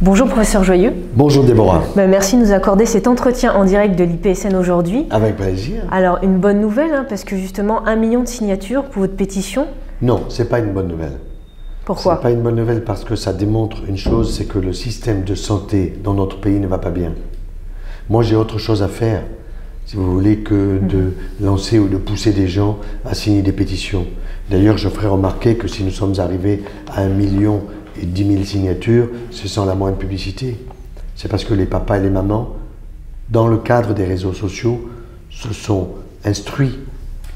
Bonjour professeur Joyeux. Bonjour Déborah. Merci de nous accorder cet entretien en direct de l'IPSN aujourd'hui. Avec plaisir. Alors une bonne nouvelle, parce que justement 1 million de signatures pour votre pétition. Non, c'est pas une bonne nouvelle. Pourquoi? C'est pas une bonne nouvelle parce que ça démontre une chose, c'est que le système de santé dans notre pays ne va pas bien. Moi j'ai autre chose à faire, si vous voulez, que de lancer ou de pousser des gens à signer des pétitions. D'ailleurs, je ferai remarquer que si nous sommes arrivés à 1 million et 10 000 signatures, c'est sans la moindre publicité. C'est parce que les papas et les mamans, dans le cadre des réseaux sociaux, se sont instruits,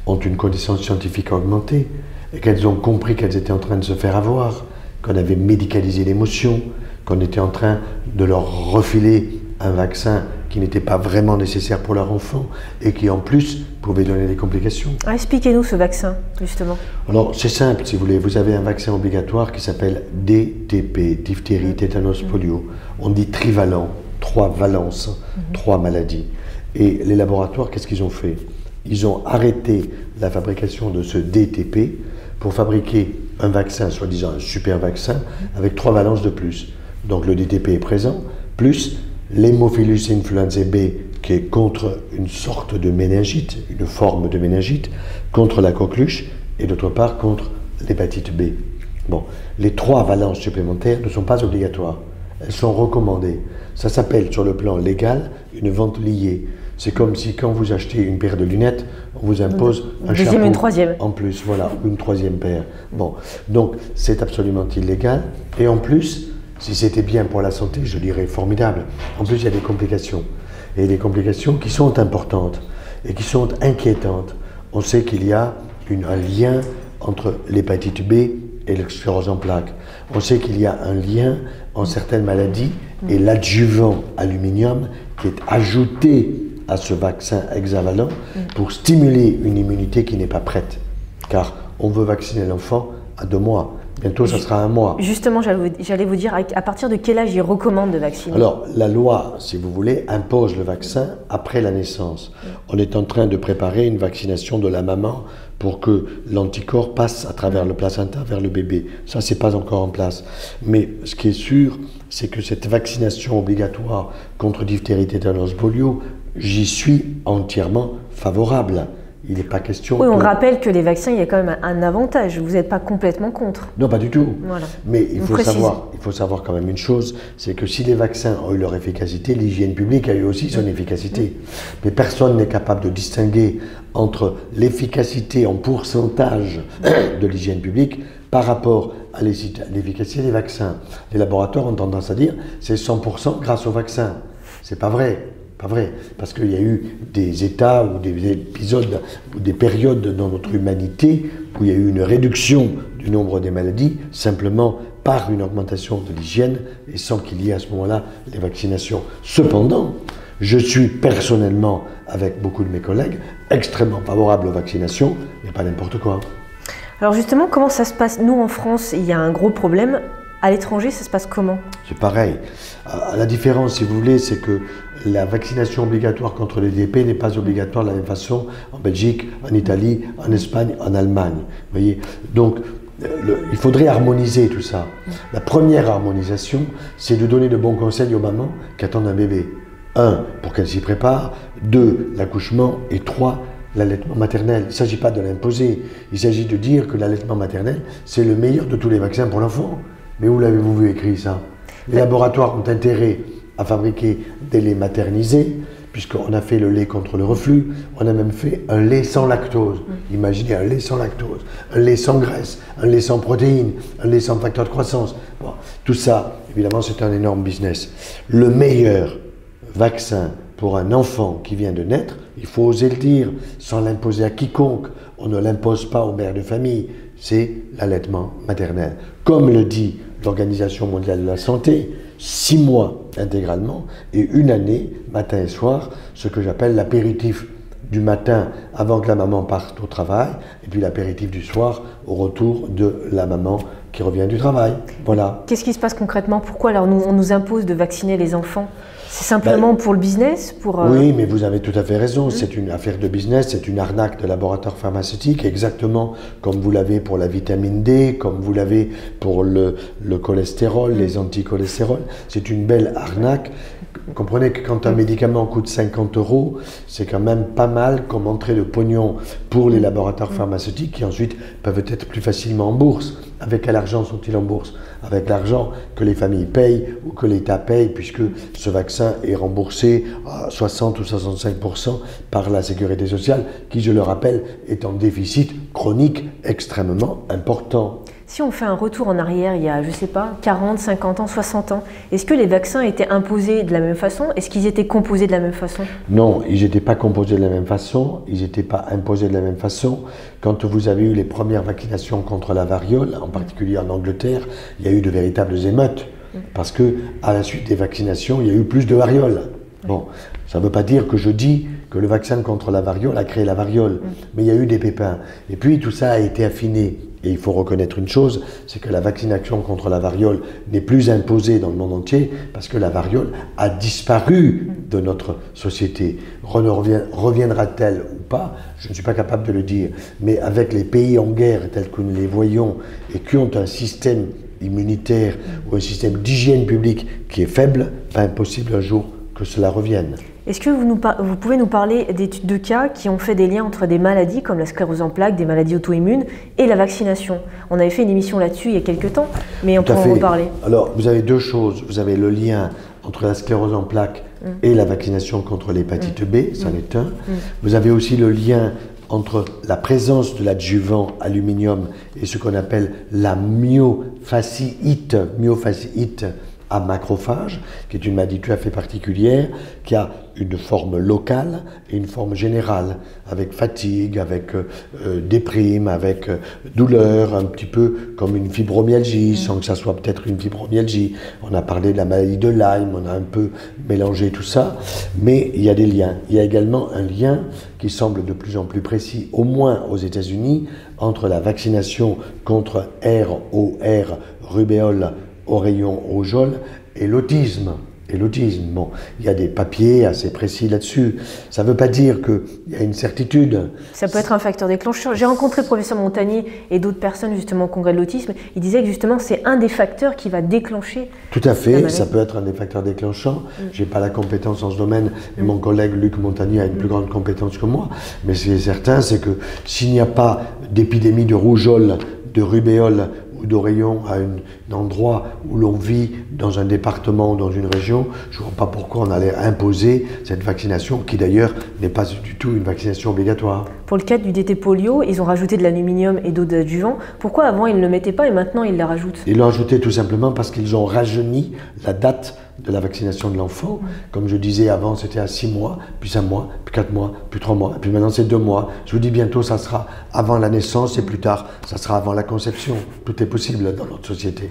ont une connaissance scientifique augmentée, et qu'elles ont compris qu'elles étaient en train de se faire avoir, qu'on avait médicalisé l'émotion, qu'on était en train de leur refiler un vaccin qui n'était pas vraiment nécessaire pour leur enfant et qui en plus pouvait donner des complications. Expliquez-nous ce vaccin, justement. Alors c'est simple, si vous voulez, vous avez un vaccin obligatoire qui s'appelle DTP, diphtérie, tétanos, polio. On dit trivalent, 3 valences, 3 maladies. Et les laboratoires, qu'est-ce qu'ils ont fait? Ils ont arrêté la fabrication de ce DTP pour fabriquer un vaccin, soi-disant un super vaccin, avec 3 valences de plus. Donc le DTP est présent, plus l'hémophilus influenzae B, qui est contre une sorte de méningite, une forme de méningite, contre la coqueluche, et d'autre part contre l'hépatite B. Bon, les 3 valences supplémentaires ne sont pas obligatoires, elles sont recommandées. Ça s'appelle sur le plan légal une vente liée. C'est comme si quand vous achetez une paire de lunettes, on vous impose un chapeau une troisième en plus, voilà, une 3e paire. Bon, donc c'est absolument illégal, et en plus, si c'était bien pour la santé, je dirais formidable. En plus, il y a des complications. Et des complications qui sont importantes et qui sont inquiétantes. On sait qu'il y a un lien entre l'hépatite B et la sclérose en plaques. On sait qu'il y a un lien en certaines maladies et l'adjuvant aluminium qui est ajouté à ce vaccin hexavalent pour stimuler une immunité qui n'est pas prête. Car on veut vacciner l'enfant à 2 mois. Bientôt, ça sera 1 mois. Justement, j'allais vous dire, à partir de quel âge il recommande de vacciner? Alors, la loi, si vous voulez, impose le vaccin après la naissance. On est en train de préparer une vaccination de la maman pour que l'anticorps passe à travers le placenta vers le bébé. Ça, c'est pas encore en place. Mais ce qui est sûr, c'est que cette vaccination obligatoire contre diphtérie, tétanos, polio, j'y suis entièrement favorable. Il n'est pas question. Oui, on rappelle que les vaccins, il y a quand même un avantage. Vous n'êtes pas complètement contre. Non, pas du tout. Voilà. Mais il faut savoir quand même une chose, c'est que si les vaccins ont eu leur efficacité, l'hygiène publique a eu aussi son efficacité. Mais personne n'est capable de distinguer entre l'efficacité en pourcentage de l'hygiène publique par rapport à l'efficacité des vaccins. Les laboratoires ont tendance à dire c'est 100% grâce aux vaccins. C'est pas vrai. Pas vrai, parce qu'il y a eu des états ou des épisodes ou des périodes dans notre humanité où il y a eu une réduction du nombre des maladies simplement par une augmentation de l'hygiène et sans qu'il y ait à ce moment-là les vaccinations. Cependant, je suis personnellement, avec beaucoup de mes collègues, extrêmement favorable aux vaccinations, mais pas n'importe quoi. Alors justement, comment ça se passe? Nous, en France, il y a un gros problème. À l'étranger, ça se passe comment? C'est pareil. La différence, si vous voulez, c'est que la vaccination obligatoire contre les DP n'est pas obligatoire de la même façon en Belgique, en Italie, en Espagne, en Allemagne. Vous voyez? Donc, il faudrait harmoniser tout ça. La première harmonisation, c'est de donner de bons conseils aux mamans qui attendent un bébé. 1, pour qu'elles s'y préparent. 2, l'accouchement. Et 3, l'allaitement maternel. Il ne s'agit pas de l'imposer. Il s'agit de dire que l'allaitement maternel, c'est le meilleur de tous les vaccins pour l'enfant. Mais où l'avez-vous vu écrit ça? Les laboratoires ont intérêt à fabriquer des laits maternisés, puisqu'on a fait le lait contre le reflux, on a même fait un lait sans lactose. Imaginez un lait sans lactose, un lait sans graisse, un lait sans protéines, un lait sans facteur de croissance. Bon, tout ça, évidemment, c'est un énorme business. Le meilleur vaccin pour un enfant qui vient de naître, il faut oser le dire, sans l'imposer à quiconque, on ne l'impose pas aux mères de famille, c'est l'allaitement maternel. Comme le dit l'Organisation mondiale de la santé, 6 mois intégralement et 1 année, matin et soir, ce que j'appelle l'apéritif du matin avant que la maman parte au travail et puis l'apéritif du soir au retour de la maman qui revient du travail. Voilà. Qu'est-ce qui se passe concrètement? Pourquoi alors on nous impose de vacciner les enfants? C'est simplement pour le business Oui, mais vous avez tout à fait raison. C'est une affaire de business, c'est une arnaque de laboratoire pharmaceutique, exactement comme vous l'avez pour la vitamine D, comme vous l'avez pour le cholestérol, les anticholestérols. C'est une belle arnaque. Comprenez que quand un médicament coûte 50 €, c'est quand même pas mal comme entrée de pognon pour les laboratoires pharmaceutiques qui ensuite peuvent être plus facilement en bourse. Avec quel argent sont-ils en bourse? Avec l'argent que les familles payent ou que l'État paye, puisque ce vaccin est remboursé à 60 ou 65% par la sécurité sociale, qui, je le rappelle, est en déficit chronique extrêmement important. Si on fait un retour en arrière, il y a, je ne sais pas, 40, 50 ans, 60 ans, est-ce que les vaccins étaient imposés de la même façon? Est-ce qu'ils étaient composés de la même façon? Non, ils n'étaient pas composés de la même façon, ils n'étaient pas imposés de la même façon. Quand vous avez eu les premières vaccinations contre la variole, en particulier en Angleterre, il y a eu de véritables émeutes, parce que à la suite des vaccinations, il y a eu plus de variole. Bon, ça ne veut pas dire que je dis que le vaccin contre la variole a créé la variole, mais il y a eu des pépins. Et puis tout ça a été affiné. Et il faut reconnaître une chose, c'est que la vaccination contre la variole n'est plus imposée dans le monde entier parce que la variole a disparu de notre société. Reviendra-t-elle ou pas? Je ne suis pas capable de le dire. Mais avec les pays en guerre tels que nous les voyons et qui ont un système immunitaire ou un système d'hygiène publique qui est faible, pas impossible un jour que cela revienne. Est-ce que vous pouvez nous parler d'études de cas qui ont fait des liens entre des maladies comme la sclérose en plaques, des maladies auto-immunes et la vaccination? On avait fait une émission là-dessus il y a quelques temps, mais on peut en reparler. Alors, vous avez deux choses. Vous avez le lien entre la sclérose en plaques et la vaccination contre l'hépatite B, c'en est un. Vous avez aussi le lien entre la présence de l'adjuvant aluminium et ce qu'on appelle la myofasciite à macrophages, qui est une maladie tout à fait particulière, qui a une forme locale et une forme générale, avec fatigue, avec déprime, avec douleur, un petit peu comme une fibromyalgie, sans que ça soit peut-être une fibromyalgie. On a parlé de la maladie de Lyme, on a un peu mélangé tout ça, mais il y a des liens. Il y a également un lien qui semble de plus en plus précis, au moins aux États-Unis, entre la vaccination contre ROR, rubéole, oreillon, rougeole, et l'autisme. Bon, il y a des papiers assez précis là-dessus. Ça ne veut pas dire qu'il y a une certitude. Ça peut être un facteur déclencheur. J'ai rencontré le professeur Montagnier et d'autres personnes justement au congrès de l'autisme. Il disait que justement c'est un des facteurs qui va déclencher. Tout à fait, ça peut être un des facteurs déclenchants. Je n'ai pas la compétence en ce domaine et mon collègue Luc Montagnier a une plus grande compétence que moi. Mais ce qui est certain, c'est que s'il n'y a pas d'épidémie de rougeole, de rubéole ou d'oreillon à un endroit où l'on vit dans un département ou dans une région, je ne vois pas pourquoi on allait imposer cette vaccination qui d'ailleurs n'est pas du tout une vaccination obligatoire. Pour le cadre du DT polio, ils ont rajouté de l'aluminium et d'autres adjuvants. Pourquoi avant ils ne le mettaient pas et maintenant ils le rajoutent? Ils l'ont ajouté tout simplement parce qu'ils ont rajeuni la date de la vaccination de l'enfant. Comme je disais avant, c'était à 6 mois, puis 5 mois, puis 4 mois, puis 3 mois, et puis maintenant c'est 2 mois. Je vous dis bientôt, ça sera avant la naissance et plus tard, ça sera avant la conception. Tout est possible dans notre société.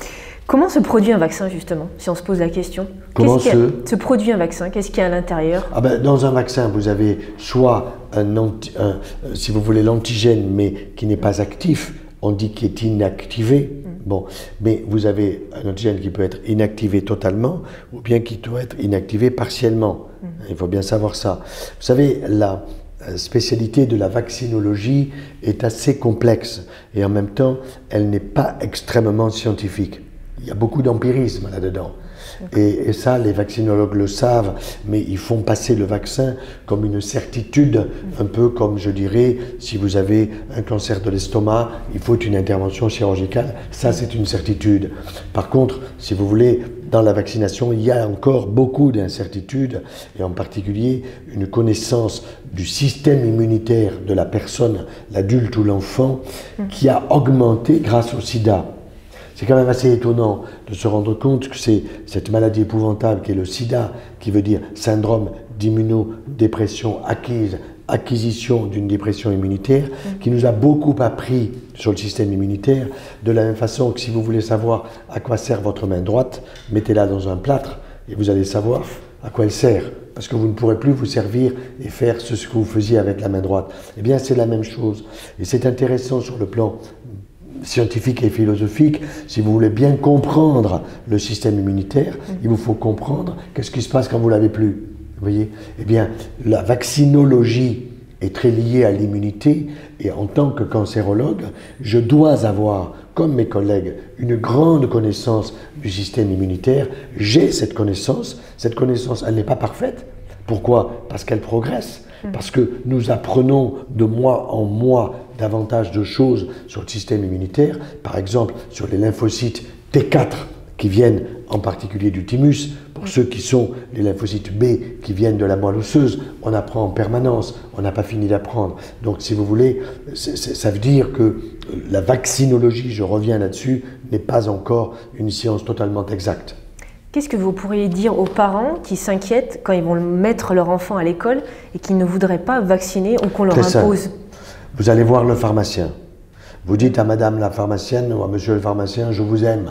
Comment se produit un vaccin justement, si on se pose la question? Comment se produit un vaccin? Qu'est-ce qu'il y a à l'intérieur? Dans un vaccin, vous avez soit si vous voulez, l'antigène, mais qui n'est pas actif, on dit qu'il est inactivé. Bon, mais vous avez un antigène qui peut être inactivé totalement ou bien qui doit être inactivé partiellement. Il faut bien savoir ça. Vous savez, la spécialité de la vaccinologie est assez complexe et en même temps, elle n'est pas extrêmement scientifique. Il y a beaucoup d'empirisme là-dedans. Et ça, les vaccinologues le savent, mais ils font passer le vaccin comme une certitude, un peu comme, je dirais, si vous avez un cancer de l'estomac, il faut une intervention chirurgicale. Ça, c'est une certitude. Par contre, si vous voulez, dans la vaccination, il y a encore beaucoup d'incertitudes, et en particulier une connaissance du système immunitaire de la personne, l'adulte ou l'enfant, qui a augmenté grâce au sida. C'est quand même assez étonnant de se rendre compte que c'est cette maladie épouvantable qui est le sida, qui veut dire syndrome d'immunodépression acquise, acquisition d'une dépression immunitaire, qui nous a beaucoup appris sur le système immunitaire, de la même façon que si vous voulez savoir à quoi sert votre main droite, mettez-la dans un plâtre et vous allez savoir à quoi elle sert. Parce que vous ne pourrez plus vous servir et faire ce que vous faisiez avec la main droite. Eh bien, c'est la même chose. Et c'est intéressant sur le plan scientifique et philosophique, si vous voulez bien comprendre le système immunitaire, il vous faut comprendre qu'est-ce qui se passe quand vous l'avez plus. Vous voyez? Eh bien, la vaccinologie est très liée à l'immunité, et en tant que cancérologue, je dois avoir, comme mes collègues, une grande connaissance du système immunitaire. J'ai cette connaissance, elle n'est pas parfaite. Pourquoi? Parce qu'elle progresse, parce que nous apprenons de mois en mois davantage de choses sur le système immunitaire, par exemple sur les lymphocytes T4 qui viennent en particulier du thymus, pour ceux qui sont les lymphocytes B qui viennent de la moelle osseuse, on apprend en permanence, on n'a pas fini d'apprendre. Donc si vous voulez, ça veut dire que la vaccinologie, je reviens là-dessus, n'est pas encore une science totalement exacte. Qu'est-ce que vous pourriez dire aux parents qui s'inquiètent quand ils vont mettre leur enfant à l'école et qui ne voudraient pas vacciner ou qu'on leur impose? Vous allez voir le pharmacien. Vous dites à madame la pharmacienne ou à monsieur le pharmacien, je vous aime.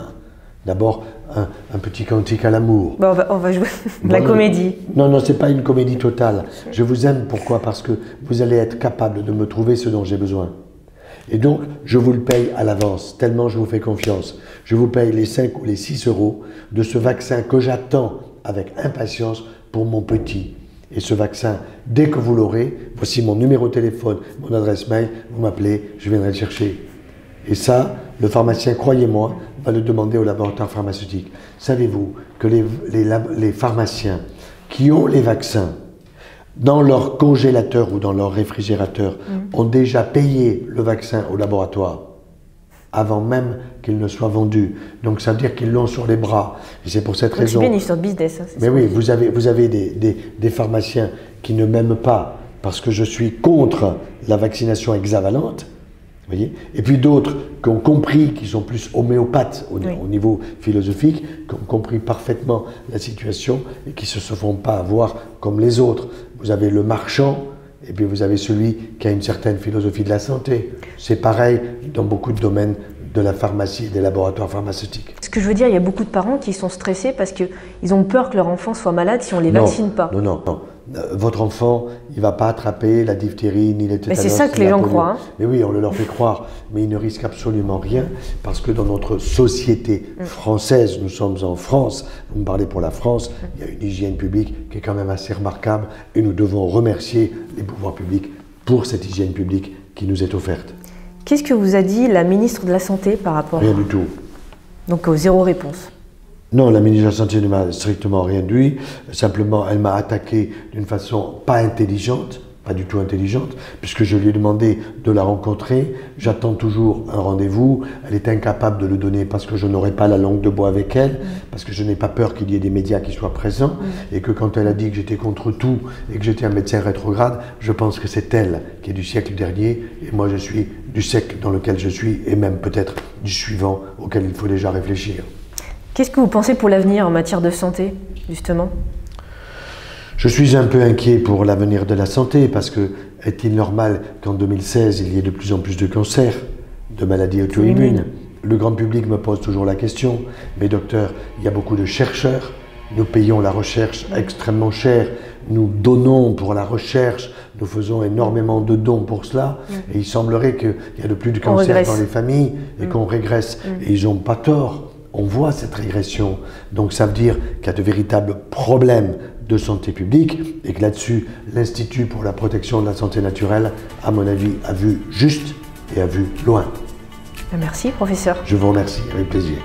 D'abord, un petit cantique à l'amour. Bon, on va jouer la comédie. Non, ce n'est pas une comédie totale. Je vous aime, pourquoi? Parce que vous allez être capable de me trouver ce dont j'ai besoin. Et donc, je vous le paye à l'avance, tellement je vous fais confiance. Je vous paye les 5 ou les 6 euros de ce vaccin que j'attends avec impatience pour mon petit. Et ce vaccin, dès que vous l'aurez, voici mon numéro de téléphone, mon adresse mail, vous m'appelez, je viendrai le chercher. Et ça, le pharmacien, croyez-moi, va le demander au laboratoire pharmaceutique. Savez-vous que les pharmaciens qui ont les vaccins dans leur congélateur ou dans leur réfrigérateur ont déjà payé le vaccin au laboratoire avant même qu'il ne soit vendu. Donc ça veut dire qu'ils l'ont sur les bras. Et c'est pour cette raison... C'est bien une histoire de business. Hein, mais oui, vous avez des pharmaciens qui ne m'aiment pas parce que je suis contre la vaccination hexavalente. Voyez, et puis d'autres qui ont compris, qui sont plus homéopathes au niveau philosophique, qui ont compris parfaitement la situation et qui ne se font pas avoir comme les autres. Vous avez le marchand et puis vous avez celui qui a une certaine philosophie de la santé. C'est pareil dans beaucoup de domaines de la pharmacie et des laboratoires pharmaceutiques. Ce que je veux dire, il y a beaucoup de parents qui sont stressés parce qu'ils ont peur que leur enfant soit malade si on ne les vaccine pas. Non. Votre enfant, il ne va pas attraper la diphtérie ni les tétanos. Mais c'est ça que les gens croient. Hein. Mais oui, on le leur fait croire, mais ils ne risquent absolument rien parce que dans notre société française, nous sommes en France, vous me parlez pour la France, il y a une hygiène publique qui est quand même assez remarquable et nous devons remercier les pouvoirs publics pour cette hygiène publique qui nous est offerte. Qu'est-ce que vous a dit la ministre de la Santé par rapport Rien du tout. Donc zéro réponse. Non, la ministre de la Santé ne m'a strictement rien dit. Simplement, elle m'a attaqué d'une façon pas intelligente, pas du tout intelligente, puisque je lui ai demandé de la rencontrer. J'attends toujours un rendez-vous. Elle est incapable de le donner parce que je n'aurai pas la langue de bois avec elle, parce que je n'ai pas peur qu'il y ait des médias qui soient présents, et que quand elle a dit que j'étais contre tout et que j'étais un médecin rétrograde, je pense que c'est elle qui est du siècle dernier, et moi je suis du siècle dans lequel je suis, et même peut-être du suivant auquel il faut déjà réfléchir. Qu'est-ce que vous pensez pour l'avenir en matière de santé, justement? Je suis un peu inquiet pour l'avenir de la santé parce que est-il normal qu'en 2016, il y ait de plus en plus de cancers, de maladies auto-immunes? Le grand public me pose toujours la question, mais docteur, il y a beaucoup de chercheurs, nous payons la recherche extrêmement cher, nous donnons pour la recherche, nous faisons énormément de dons pour cela, et il semblerait qu'il y a de plus de cancers dans les familles et qu'on régresse, et ils n'ont pas tort. On voit cette régression, donc ça veut dire qu'il y a de véritables problèmes de santé publique et que là-dessus, l'Institut pour la protection de la santé naturelle, à mon avis, a vu juste et a vu loin. Merci, professeur. Je vous remercie, avec plaisir.